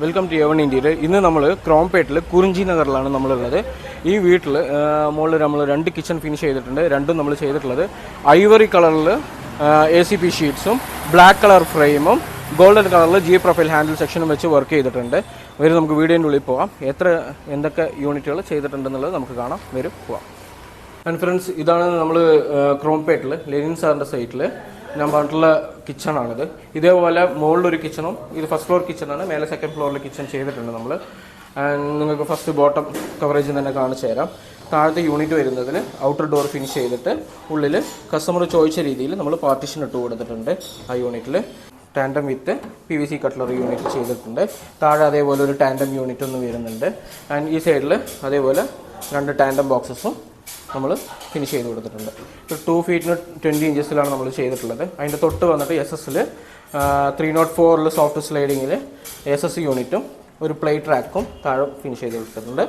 Welcome to എവൺ ഇന്ത്യയിൽ. ഇന്ന് നമ്മൾ ക്രോംപേട്ടിൽ കുറിഞ്ചി നഗറിലാണ് നമ്മളുള്ളത്. ഈ വീട്ടിൽ മുകളിൽ നമ്മൾ 2 കിച്ചൺ ഫിനിഷ് ചെയ്തിട്ടുണ്ട്. രണ്ടും നമ്മൾ ചെയ്തിട്ടുള്ളത് ഐവറി കളറിൽ ACP ഷീറ്റ്സും ബ്ലാക്ക് കളർ ഫ്രെയിമും ഗോൾഡൻ കളറിൽ G പ്രൊഫൈൽ ഹാൻഡിൽ സെക്ഷനും വെച്ച് വർക്ക് ചെയ്തിട്ടുണ്ട്. വരും നമുക്ക് വീഡിയോൻ്റെ ഉള്ളിൽ പോകാം. എന്തൊക്കെ യൂണിറ്റുകൾ ചെയ്തിട്ടുണ്ടെന്നുള്ളത് നമുക്ക് കാണാം. വരും പോവാം. ആൻഡ് ഫ്രണ്ട്സ്, ഇതാണ് നമ്മൾ ക്രോംപേട്ടിൽ ലെനിൻ സാറിൻ്റെ സൈറ്റിൽ ഞാൻ പറഞ്ഞിട്ടുള്ള കിച്ചണാണിത്. ഇതേപോലെ മുകളിലൊരു കിച്ചണും, ഇത് ഫസ്റ്റ് ഫ്ലോർ കിച്ചണാണ്, മേലെ സെക്കൻഡ് ഫ്ലോറിൽ കിച്ചൺ ചെയ്തിട്ടുണ്ട് നമ്മൾ. നിങ്ങൾക്ക് ഫസ്റ്റ് ബോട്ടം കവറേജ് തന്നെ കാണിച്ചു തരാം. താഴത്തെ യൂണിറ്റ് വരുന്നതിൽ ഔട്ടർ ഡോർ ഫിനിഷ് ചെയ്തിട്ട് ഉള്ളിൽ കസ്റ്റമർ ചോദിച്ച രീതിയിൽ നമ്മൾ പാർട്ടീഷൻ ഇട്ട് കൊടുത്തിട്ടുണ്ട്. ആ യൂണിറ്റിൽ ടാൻഡം വിത്ത് PVC കട്ട്ലറി യൂണിറ്റ് ചെയ്തിട്ടുണ്ട്. താഴെ അതേപോലെ ഒരു ടാൻഡം യൂണിറ്റ് ഒന്ന് വരുന്നുണ്ട്. ആൻഡ് ഈ സൈഡിൽ അതേപോലെ 2 ടാൻഡം ബോക്സസും നമ്മൾ ഫിനിഷ് ചെയ്ത് കൊടുത്തിട്ടുണ്ട്. 2 ഫീറ്റിന് 20 ഇഞ്ചസിലാണ് നമ്മൾ ചെയ്തിട്ടുള്ളത്. അതിൻ്റെ തൊട്ട് വന്നിട്ട് SS 304 സോഫ്റ്റ് സ്ലൈഡിങ്ങിൽ SS യൂണിറ്റും ഒരു പ്ലേറ്റ് റാക്കും താഴെ ഫിനിഷ് ചെയ്ത് കൊടുത്തിട്ടുണ്ട്.